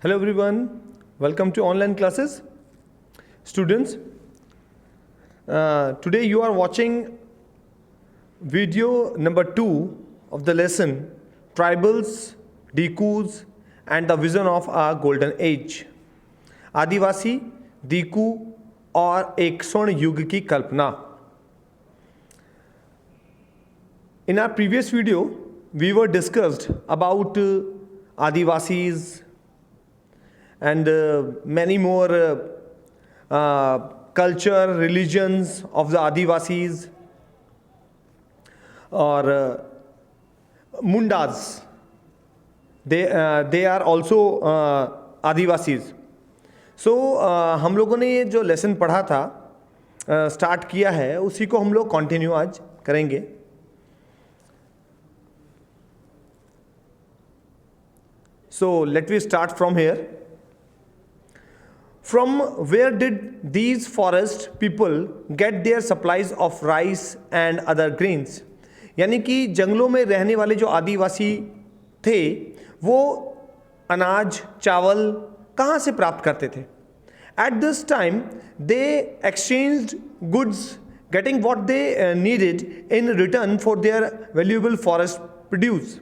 Hello everyone, welcome to online classes. Students, today you are watching video number 2 of the lesson Tribals, Dikus and the Vision of a Golden Age. आदिवासी, दीकू और एक स्वर्ण युग की कल्पना. In our previous video, we were discussed about Adivasis and many more culture, religions of the Adivasis or Mundas. They are also Adivasis. So हम लोगों ने ये जो लेसन पढ़ा था स्टार्ट किया है उसी को हम लोग कंटिन्यू आज करेंगे. So let me start from here. From where did these forest people get their supplies of rice and other grains? यानी कि जंगलों में रहने वाले जो आदिवासी थे वो अनाज चावल कहाँ से प्राप्त करते थे? At this time they exchanged goods, getting what they needed in return for their valuable forest produce.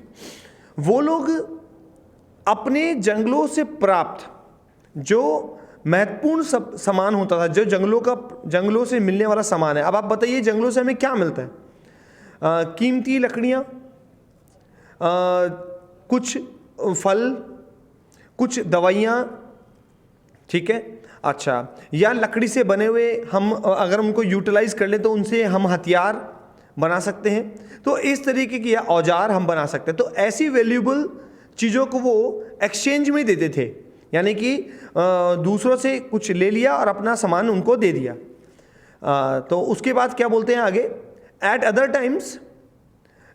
वो लोग अपने जंगलों से प्राप्त जो महत्वपूर्ण सामान होता था, जो जंगलों से मिलने वाला सामान है. अब आप बताइए जंगलों से हमें क्या मिलता है? कीमती लकड़ियाँ, कुछ फल, कुछ दवाइयाँ, ठीक है. अच्छा, या लकड़ी से बने हुए हम अगर उनको यूटिलाइज कर लें तो उनसे हम हथियार बना सकते हैं. तो इस तरीके की औजार हम बना सकते हैं. तो ऐसी वैल्यूएबल चीज़ों को वो एक्सचेंज में देते थे, यानी कि दूसरों से कुछ ले लिया और अपना सामान उनको दे दिया. तो उसके बाद क्या बोलते हैं आगे? Eight other times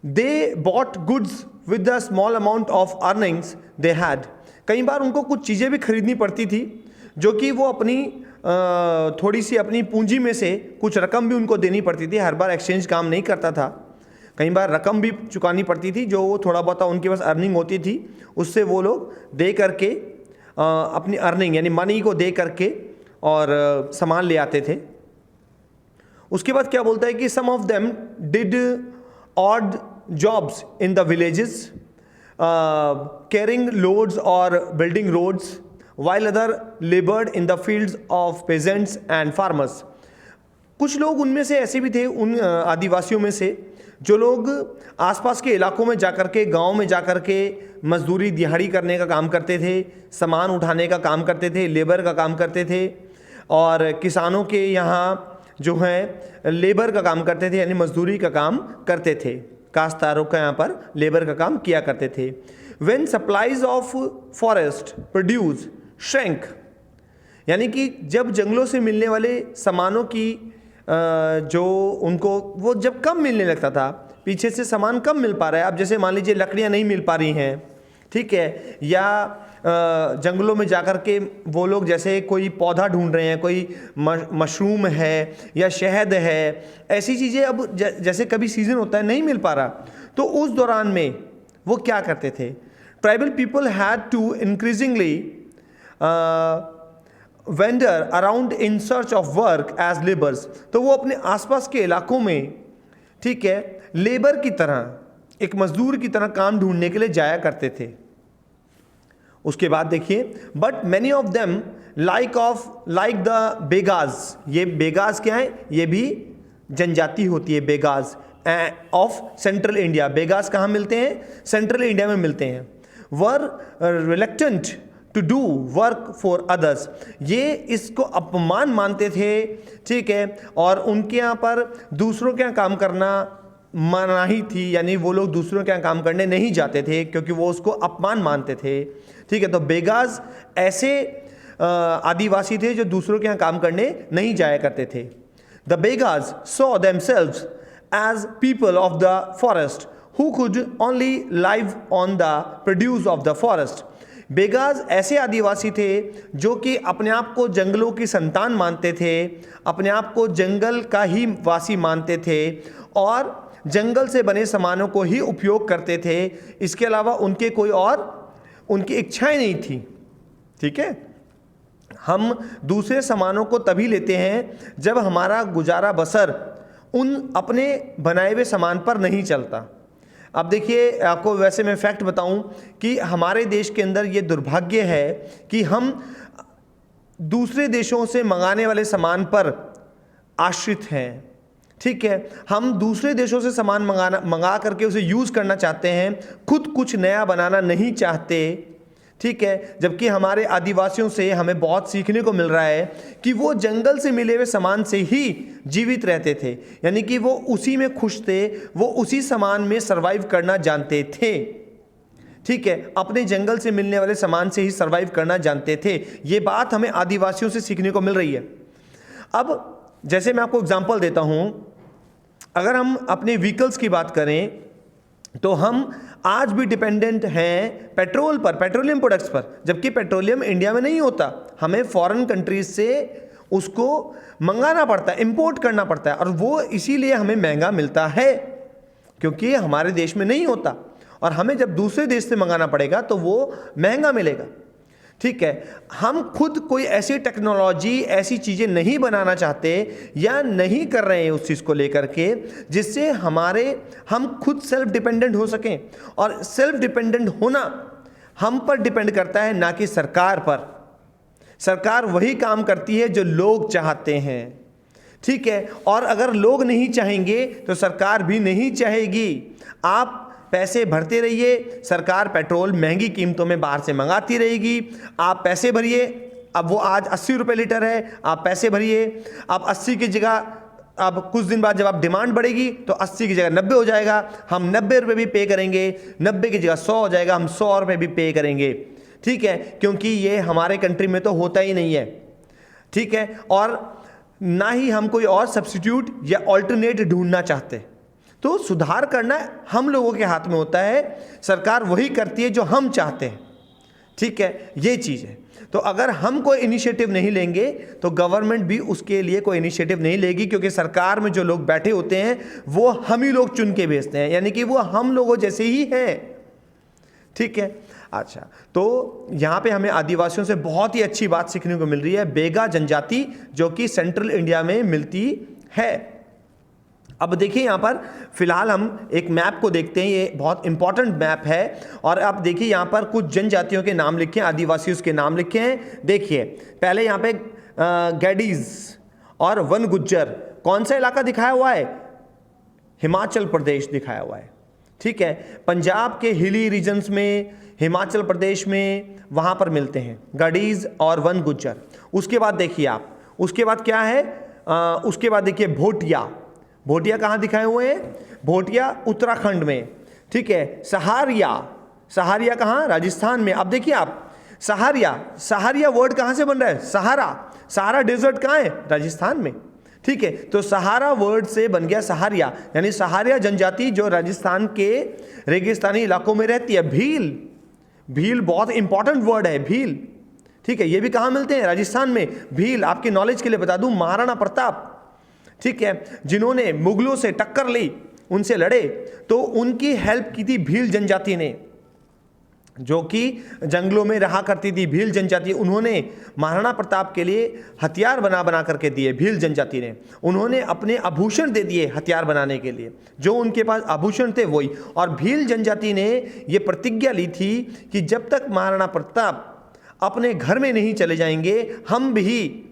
they bought goods with the small amount of earnings they had. कई बार उनको कुछ चीज़ें भी खरीदनी पड़ती थी जो कि वो अपनी थोड़ी सी अपनी पूंजी में से कुछ रकम भी उनको देनी पड़ती थी. हर बार एक्सचेंज काम नहीं करता था, कई बार रकम भी चुकानी पड़ती थी. जो वो थोड़ा बहुत उनके पास अर्निंग होती थी उससे वो लोग दे करके अपनी अर्निंग यानी मनी को दे करके और सामान ले आते थे. उसके बाद क्या बोलता है कि some of them did odd jobs in the villages carrying loads और building roads while other labored in the fields of peasants and farmers. कुछ लोग उनमें से ऐसे भी थे, उन आदिवासियों में से जो लोग आसपास के इलाकों में जाकर के, गांव में जाकर के मजदूरी दिहाड़ी करने का काम करते थे, सामान उठाने का काम करते थे, लेबर का काम करते थे. और किसानों के यहाँ जो है लेबर का काम करते थे, यानी मजदूरी का काम करते थे. काश्तकारों का यहाँ पर लेबर का काम किया करते थे. When supplies of forest produce shrank, यानी कि जब जंगलों से मिलने वाले सामानों की जो उनको वो जब कम मिलने लगता था, पीछे से सामान कम मिल पा रहा है. अब जैसे मान लीजिए लकड़ियाँ नहीं मिल पा रही हैं, ठीक है, या जंगलों में जाकर के वो लोग जैसे कोई पौधा ढूंढ रहे हैं, कोई मशरूम है या शहद है, ऐसी चीज़ें अब जैसे कभी सीज़न होता है नहीं मिल पा रहा, तो उस दौरान में वो क्या करते थे? Tribal people had to increasingly wander around in search of work as labours. तो वो अपने आसपास के इलाकों में, ठीक है, लेबर की तरह, एक मजदूर की तरह काम ढूंढने के लिए जाया करते थे. उसके बाद देखिए, but many of them like the Baigas. ये बेगाज क्या है? ये भी जनजाति होती है, Baigas of central India. Baigas कहाँ मिलते हैं? सेंट्रल इंडिया में मिलते हैं. Were reluctant to do work for others. ये इसको अपमान मानते थे, ठीक है, और उनके यहाँ पर दूसरों के यहाँ काम करना मनाही थी, यानी वो लोग दूसरों के यहाँ काम करने नहीं जाते थे क्योंकि वो उसको अपमान मानते थे, ठीक है. तो बेगाज ऐसे आदिवासी थे जो दूसरों के यहाँ काम करने नहीं जाया करते थे. The Baigas saw themselves as people of the forest who could only live on the produce of the forest. बेगाज ऐसे आदिवासी थे जो कि अपने आप को जंगलों की संतान मानते थे, अपने आप को जंगल का ही वासी मानते थे और जंगल से बने सामानों को ही उपयोग करते थे. इसके अलावा उनके कोई और उनकी इच्छाएं नहीं थी. ठीक है। हम दूसरे सामानों को तभी लेते हैं जब हमारा गुजारा बसर उन अपने बनाए हुए सामान पर नहीं चलता। अब देखिए, आपको वैसे मैं फैक्ट बताऊं कि हमारे देश के अंदर ये दुर्भाग्य है कि हम दूसरे देशों से मंगाने वाले सामान पर आश्रित हैं। ठीक है, हम दूसरे देशों से सामान मंगा करके उसे यूज़ करना चाहते हैं, खुद कुछ नया बनाना नहीं चाहते। ठीक है, जबकि हमारे आदिवासियों से हमें बहुत सीखने को मिल रहा है कि वो जंगल से मिले हुए सामान से ही जीवित रहते थे, यानी कि वो उसी में खुश थे, वो उसी सामान में सरवाइव करना जानते थे। ठीक है, अपने जंगल से मिलने वाले सामान से ही सरवाइव करना जानते थे। ये बात हमें आदिवासियों से सीखने को मिल रही है। अब जैसे मैं आपको एग्जांपल देता हूं, अगर हम अपने व्हीकल्स की बात करें तो हम आज भी डिपेंडेंट हैं पेट्रोल पर, पेट्रोलियम प्रोडक्ट्स पर, जबकि पेट्रोलियम इंडिया में नहीं होता, हमें फॉरेन कंट्रीज से उसको मंगाना पड़ता है, इंपोर्ट करना पड़ता है, और वो इसीलिए हमें महंगा मिलता है क्योंकि हमारे देश में नहीं होता, और हमें जब दूसरे देश से मंगाना पड़ेगा तो वो महंगा मिलेगा। ठीक है, हम खुद कोई ऐसी टेक्नोलॉजी, ऐसी चीज़ें नहीं बनाना चाहते या नहीं कर रहे हैं उस चीज़ को लेकर के जिससे हम खुद सेल्फ डिपेंडेंट हो सकें। और सेल्फ डिपेंडेंट होना हम पर डिपेंड करता है, ना कि सरकार पर। सरकार वही काम करती है जो लोग चाहते हैं। ठीक है, और अगर लोग नहीं चाहेंगे तो सरकार भी नहीं चाहेगी। आप पैसे भरते रहिए, सरकार पेट्रोल महंगी कीमतों में बाहर से मंगाती रहेगी। आप पैसे भरिए, अब वो आज 80 रुपये लीटर है, आप पैसे भरिए। अब 80 की जगह, अब कुछ दिन बाद जब आप डिमांड बढ़ेगी तो 80 की जगह 90 हो जाएगा, हम 90 रुपये भी पे करेंगे। 90 की जगह 100 हो जाएगा, हम 100 रुपये भी पे करेंगे। ठीक है, क्योंकि ये हमारे कंट्री में तो होता ही नहीं है। ठीक है, और ना ही हम कोई और सब्स्टिट्यूट या ऑल्टरनेट ढूंढना चाहते। तो सुधार करना हम लोगों के हाथ में होता है, सरकार वही करती है जो हम चाहते हैं। ठीक है, ये चीज़ है। तो अगर हम कोई इनिशिएटिव नहीं लेंगे तो गवर्नमेंट भी उसके लिए कोई इनिशिएटिव नहीं लेगी, क्योंकि सरकार में जो लोग बैठे होते हैं वो हम ही लोग चुन के भेजते हैं, यानी कि वो हम लोगों जैसे ही हैं। ठीक है, अच्छा, तो यहाँ पे हमें आदिवासियों से बहुत ही अच्छी बात सीखने को मिल रही है, बेगा जनजाति जो कि सेंट्रल इंडिया में मिलती है। अब देखिए, यहाँ पर फिलहाल हम एक मैप को देखते हैं, ये बहुत इंपॉर्टेंट मैप है। और आप देखिए, यहाँ पर कुछ जनजातियों के नाम लिखे हैं, आदिवासियों के नाम लिखे हैं। देखिए, पहले यहाँ पे गैडीज और वन गुज्जर, कौन सा इलाका दिखाया हुआ है? हिमाचल प्रदेश दिखाया हुआ है। ठीक है, पंजाब के हिली रीजन्स में, हिमाचल प्रदेश में, वहाँ पर मिलते हैं गैडीज और वन गुज्जर। उसके बाद देखिए आप, उसके बाद क्या है, उसके बाद देखिए भोटिया। भोटिया कहाँ दिखाए हुए हैं? भोटिया उत्तराखंड में। ठीक है, सहारिया, सहारिया कहाँ? राजस्थान में। अब देखिए आप, सहारिया, सहारिया वर्ड कहाँ से बन रहा है? सहारा, सहारा डेजर्ट कहाँ है? राजस्थान में। ठीक है, तो सहारा वर्ड से बन गया सहारिया, यानी सहारिया जनजाति जो राजस्थान के रेगिस्तानी इलाकों में रहती है। भील, भील बहुत इंपॉर्टेंट वर्ड है, भील। ठीक है, ये भी कहाँ मिलते हैं? राजस्थान में। भील, आपके नॉलेज के लिए बता दूं, महाराणा प्रताप, ठीक है, जिन्होंने मुगलों से टक्कर ली, उनसे लड़े, तो उनकी हेल्प की थी भील जनजाति ने, जो कि जंगलों में रहा करती थी। भील जनजाति, उन्होंने महाराणा प्रताप के लिए हथियार बना करके दिए। भील जनजाति ने, उन्होंने अपने आभूषण दे दिए हथियार बनाने के लिए, जो उनके पास आभूषण थे वही। और भील जनजाति ने ये प्रतिज्ञा ली थी कि जब तक महाराणा प्रताप अपने घर में नहीं चले जाएंगे, हम भी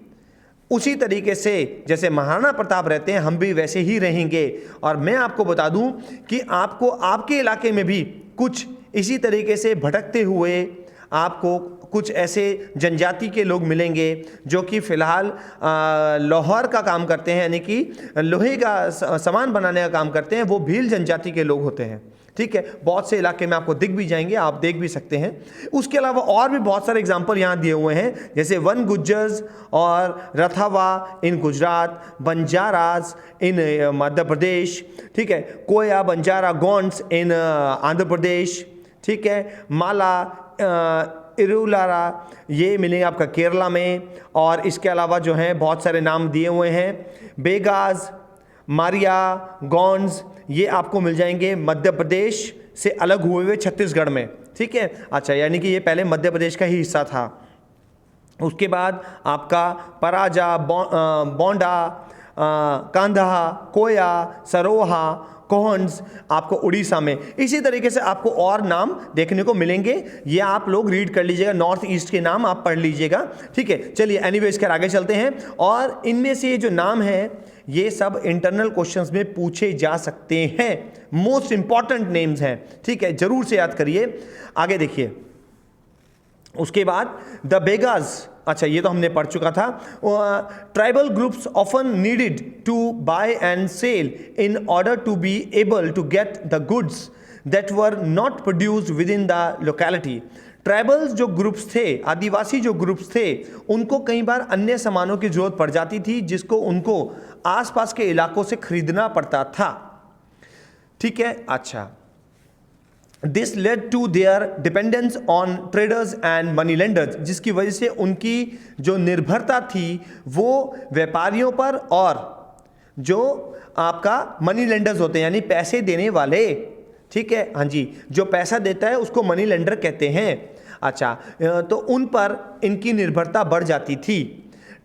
उसी तरीके से जैसे महाराणा प्रताप रहते हैं, हम भी वैसे ही रहेंगे। और मैं आपको बता दूं कि आपको आपके इलाके में भी कुछ इसी तरीके से भटकते हुए आपको कुछ ऐसे जनजाति के लोग मिलेंगे जो कि फ़िलहाल लोहार का काम करते हैं, यानी कि लोहे का सामान बनाने का काम करते हैं। वो भील जनजाति के लोग होते हैं। ठीक है, बहुत से इलाके में आपको दिख भी जाएंगे, आप देख भी सकते हैं। उसके अलावा और भी बहुत सारे एग्जाम्पल यहाँ दिए हुए हैं, जैसे वन गुज्जर्स और रथावा इन गुजरात, बंजाराज इन मध्य प्रदेश, ठीक है, कोया बंजारा गोंड्स इन आंध्र प्रदेश, ठीक है, माला इरुलारा ये मिलेंगे आपका केरला में। और इसके अलावा जो है बहुत सारे नाम दिए हुए हैं, बेगाज, मारिया, गोंड्स, ये आपको मिल जाएंगे मध्य प्रदेश से अलग हुए हुए छत्तीसगढ़ में। ठीक है, अच्छा, यानी कि ये पहले मध्य प्रदेश का ही हिस्सा था। उसके बाद आपका पराजा, बोंडा, कांधा, कोया, सरोहा, कोहन्स आपको उड़ीसा में। इसी तरीके से आपको और नाम देखने को मिलेंगे, ये आप लोग रीड कर लीजिएगा, नॉर्थ ईस्ट के नाम आप पढ़ लीजिएगा, ठीक है। चलिए एनीवेज कर आगे चलते हैं। और इनमें से जो नाम है ये सब इंटरनल क्वेश्चंस में पूछे जा सकते हैं, मोस्ट इंपॉर्टेंट नेम्स हैं, ठीक है, जरूर से याद करिए। आगे देखिए, उसके बाद द बेगास, अच्छा ये तो हमने पढ़ चुका था। Tribal groups often needed to buy and sell in order to be able to get the goods that were not produced within the locality. Tribals जो ग्रुप्स थे, आदिवासी जो ग्रुप्स थे, उनको कई बार अन्य सामानों की जरूरत पड़ जाती थी जिसको उनको आसपास के इलाकों से खरीदना पड़ता था, ठीक है। अच्छा, this led to their dependence on traders and money lenders, जिसकी वजह से उनकी जो निर्भरता थी वो व्यापारियों पर और जो आपका मनी लेंडर्स होते हैं यानी पैसे देने वाले, ठीक है, हाँ जी, जो पैसा देता है उसको मनी लेंडर कहते हैं। अच्छा, तो उन पर इनकी निर्भरता बढ़ जाती थी।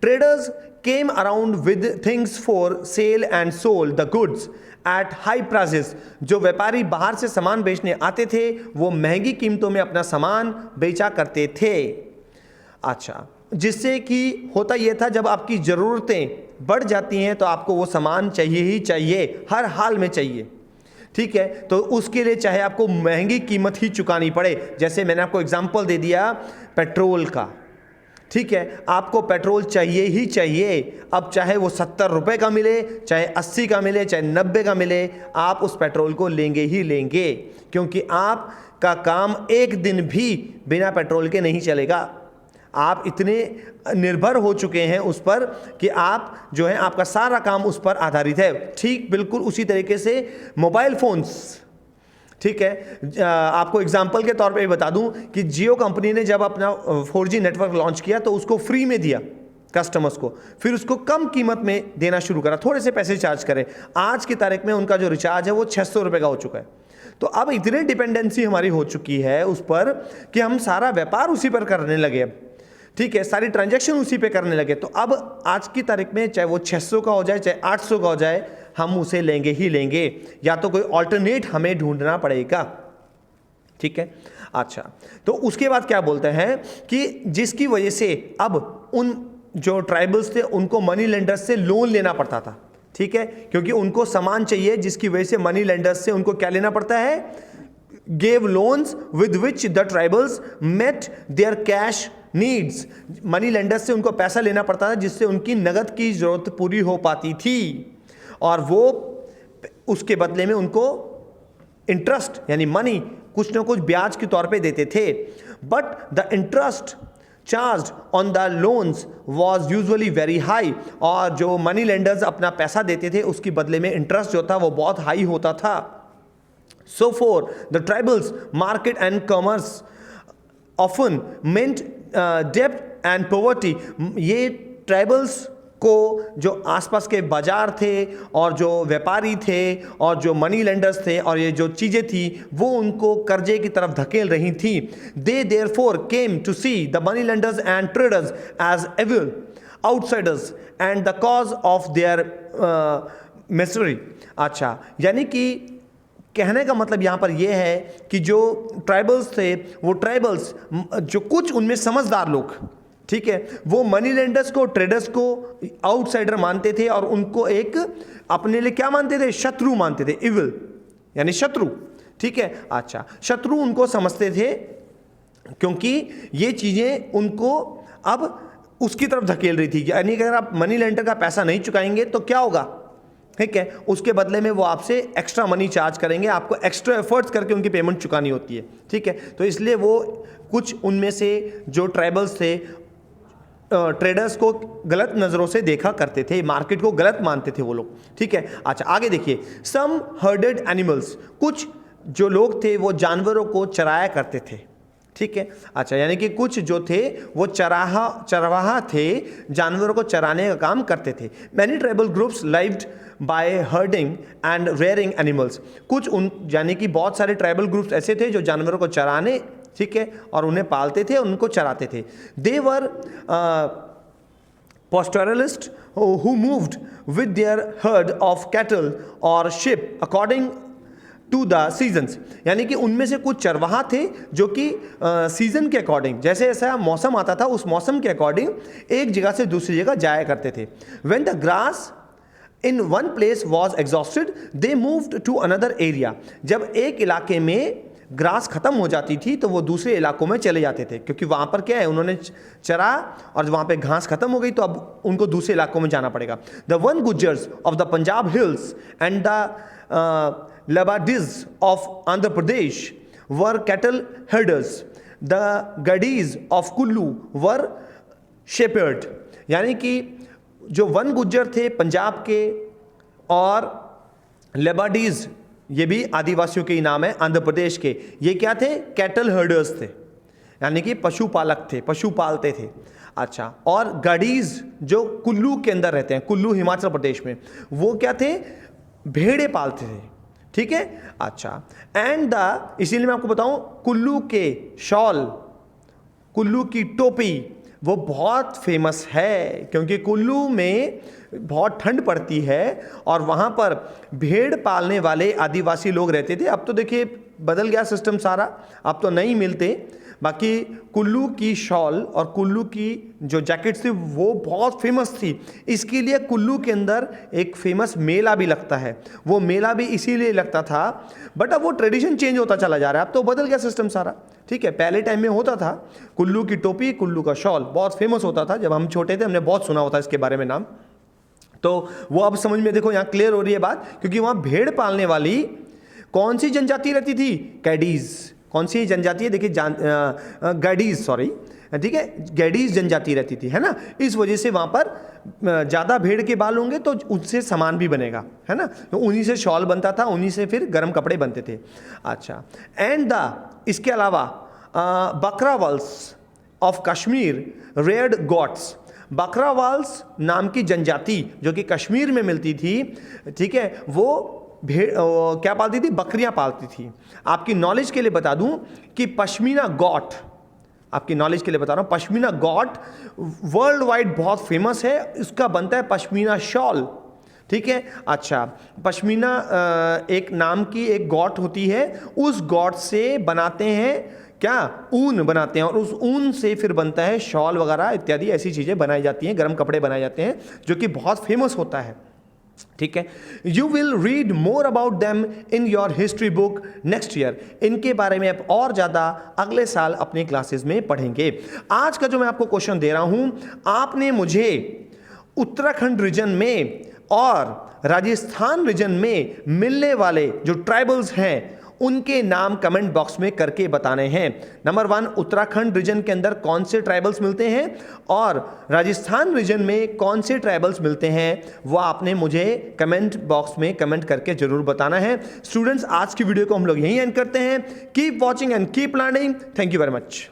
Traders came around with things for sale and sold the goods at high prices. जो व्यापारी बाहर से सामान बेचने आते थे वो महंगी कीमतों में अपना सामान बेचा करते थे। अच्छा, जिससे कि होता यह था जब आपकी ज़रूरतें बढ़ जाती हैं तो आपको वो सामान चाहिए ही चाहिए, हर हाल में चाहिए, ठीक है। तो उसके लिए चाहे आपको महंगी कीमत ही चुकानी पड़े। जैसे मैंने आपको एग्जांपल दे दिया पेट्रोल का, ठीक है, आपको पेट्रोल चाहिए ही चाहिए। अब चाहे वो 70 रुपये का मिले, चाहे 80 का मिले, चाहे 90 का मिले, आप उस पेट्रोल को लेंगे ही लेंगे, क्योंकि आपका काम एक दिन भी बिना पेट्रोल के नहीं चलेगा। आप इतने निर्भर हो चुके हैं उस पर कि आप जो है आपका सारा काम उस पर आधारित है। ठीक बिल्कुल उसी तरीके से मोबाइल फोन्स, ठीक है। आपको एग्जाम्पल के तौर पे बता दूं कि जियो कंपनी ने जब अपना 4G नेटवर्क लॉन्च किया तो उसको फ्री में दिया कस्टमर्स को, फिर उसको कम कीमत में देना शुरू करा, थोड़े से पैसे चार्ज करें। आज की तारीख में उनका जो रिचार्ज है वो 600 रुपये का हो चुका है। तो अब इतनी डिपेंडेंसी हमारी हो चुकी है उस पर कि हम सारा व्यापार उसी पर करने लगे अब, ठीक है, सारी ट्रांजैक्शन उसी पे करने लगे। तो अब आज की तारीख में चाहे वो 600 का हो जाए चाहे 800 का हो जाए, हम उसे लेंगे ही लेंगे, या तो कोई ऑल्टरनेट हमें ढूंढना पड़ेगा, ठीक है। अच्छा, तो उसके बाद क्या बोलते हैं कि जिसकी वजह से अब उन जो ट्राइबल्स थे उनको मनी लेंडर्स से लोन लेना पड़ता था, ठीक है, क्योंकि उनको सामान चाहिए, जिसकी वजह से मनी लेंडर्स से उनको क्या लेना पड़ता है, gave loans with which the tribals met their cash needs. Money lenders से उनको पैसा लेना पड़ता था जिससे उनकी नगद की जरूरत पूरी हो पाती थी, और वो उसके बदले में उनको इंटरेस्ट यानी मनी कुछ ना कुछ ब्याज के तौर पे देते थे। But the interest charge on the loans was usually very high, और जो मनी लेंडर्स अपना पैसा देते थे उसके बदले में इंटरेस्ट जो था वो बहुत हाई होता था। So for the tribals market and commerce often meant डेब्ट एंड पॉवर्टी। ये ट्राइबल्स को जो आसपास के बाजार थे और जो व्यापारी थे और जो मनी लेंडर्स थे और ये जो चीज़ें थी वो उनको कर्जे की तरफ धकेल रही थी। They therefore came to see the money lenders and traders as evil outsiders and the cause of their misery. अच्छा, यानी कि कहने का मतलब यहाँ पर यह है कि जो ट्राइबल्स थे वो ट्राइबल्स जो कुछ उनमें समझदार लोग, ठीक है, वो मनी लेंडर्स को ट्रेडर्स को आउटसाइडर मानते थे और उनको एक अपने लिए क्या मानते थे, शत्रु मानते थे, इविल यानी शत्रु, ठीक है। अच्छा, शत्रु उनको समझते थे क्योंकि ये चीज़ें उनको अब उसकी तरफ धकेल रही थी, यानी कि अगर आप मनी लेंडर का पैसा नहीं चुकाएंगे तो क्या होगा, ठीक है, उसके बदले में वो आपसे एक्स्ट्रा मनी चार्ज करेंगे, आपको एक्स्ट्रा एफर्ट्स करके उनकी पेमेंट चुकानी होती है, ठीक है। तो इसलिए वो कुछ उनमें से जो ट्राइबल्स थे ट्रेडर्स को गलत नज़रों से देखा करते थे, मार्केट को गलत मानते थे वो लोग, ठीक है। अच्छा, आगे देखिए, सम हर्डेड एनिमल्स, कुछ जो लोग थे वो जानवरों को चराया करते थे, ठीक है। अच्छा, यानी कि कुछ जो थे वो चरवाहा थे, जानवरों को चराने का काम करते थे। Many tribal groups lived by herding and rearing animals. कुछ उन यानी कि बहुत सारे ट्राइबल ग्रुप्स ऐसे थे जो जानवरों को चराने ठीक है, और उन्हें पालते थे, उनको चराते थे। दे वर pastoralists who moved with their herd of cattle or sheep according to the seasons, यानी कि उनमें से कुछ चरवाहा थे जो कि सीजन के अकॉर्डिंग, जैसे ऐसा मौसम आता था उस मौसम के अकॉर्डिंग एक जगह से दूसरी जगह जाया करते थे। When the grass in one place was exhausted, they moved to another area, जब एक इलाके में ग्रास खत्म हो जाती थी तो वो दूसरे इलाकों में चले जाते थे, क्योंकि वहाँ पर क्या है, उन्होंने चरा और वहाँ पे घास खत्म हो गई तो अब उनको दूसरे इलाकों में जाना पड़ेगा। The Van Gujjars of the Punjab hills and the Labadis of Andhra Pradesh were cattle herders, the Gaddis of Kullu were shepherd, यानी कि जो वन गुज्जर थे पंजाब के और लेबाडीज, ये भी आदिवासियों के ही नाम है आंध्र प्रदेश के, ये क्या थे, कैटल हर्डर्स थे, यानी कि पशुपालक थे, पशु पालते थे। अच्छा, और गडीज जो कुल्लू के अंदर रहते हैं, कुल्लू हिमाचल प्रदेश में, वो क्या थे, भेड़े पालते थे, ठीक है। अच्छा, एंड द, इसीलिए मैं आपको बताऊं, कुल्लू के शॉल, कुल्लू की टोपी वो बहुत फेमस है, क्योंकि कुल्लू में बहुत ठंड पड़ती है और वहाँ पर भेड़ पालने वाले आदिवासी लोग रहते थे। अब तो देखिए बदल गया सिस्टम सारा, अब तो नहीं मिलते। बाकी कुल्लू की शॉल और कुल्लू की जो जैकेट्स थी वो बहुत फेमस थी, इसके लिए कुल्लू के अंदर एक फेमस मेला भी लगता है। वो मेला भी इसीलिए लगता था, बट अब वो ट्रेडिशन चेंज होता चला जा रहा है, अब तो बदल गया सिस्टम सारा, ठीक है। पहले टाइम में होता था कुल्लू की टोपी, कुल्लू का शॉल बहुत फेमस होता था, जब हम छोटे थे हमने बहुत सुना होता इसके बारे में नाम, तो वो अब समझ में देखो यहाँ क्लियर हो रही है बात, क्योंकि वहाँ भेड़ पालने वाली कौन सी जनजाति रहती थी, कैडीज। कौन सी जनजाति है, देखिए गैडीज, सॉरी, ठीक है, गैडीज जनजाति रहती थी, है ना। इस वजह से वहाँ पर ज़्यादा भेड़ के बाल होंगे तो उससे सामान भी बनेगा, है ना, तो उन्हीं से शॉल बनता था, उन्हीं से फिर गर्म कपड़े बनते थे। अच्छा, एंड इसके अलावा बकरावल्स ऑफ कश्मीर रेयर्ड गॉट्स, बकरावाल्स नाम की जनजाति जो कि कश्मीर में मिलती थी, ठीक है, वो भेड़ क्या पालती थी, बकरियां पालती थी। आपकी नॉलेज के लिए बता दूं कि पश्मीना गॉट, आपकी नॉलेज के लिए बता रहा हूं, पश्मीना गॉट वर्ल्ड वाइड बहुत फेमस है, इसका बनता है पश्मीना शॉल, ठीक है। अच्छा, पश्मीना एक नाम की एक गॉट होती है, उस गॉट से बनाते हैं क्या, ऊन बनाते हैं, और उस ऊन से फिर बनता है शॉल वगैरह इत्यादि ऐसी चीज़ें बनाई जाती हैं, गर्म कपड़े बनाए जाते हैं, जो कि बहुत फेमस होता है, ठीक है। You will read more about them in your history book next year, इनके बारे में आप और ज़्यादा अगले साल अपने क्लासेस में पढ़ेंगे। आज का जो मैं आपको क्वेश्चन दे रहा हूं, आपने मुझे उत्तराखंड रीजन में और राजस्थान रीजन में मिलने वाले जो ट्राइबल्स हैं उनके नाम कमेंट बॉक्स में करके बताने हैं। नंबर 1, उत्तराखंड रीजन के अंदर कौन से ट्राइबल्स मिलते हैं और राजस्थान रीजन में कौन से ट्राइबल्स मिलते हैं, वो आपने मुझे कमेंट बॉक्स में कमेंट करके जरूर बताना है। स्टूडेंट्स, आज की वीडियो को हम लोग यहीं एंड करते हैं। Keep watching and keep learning. Thank you very much.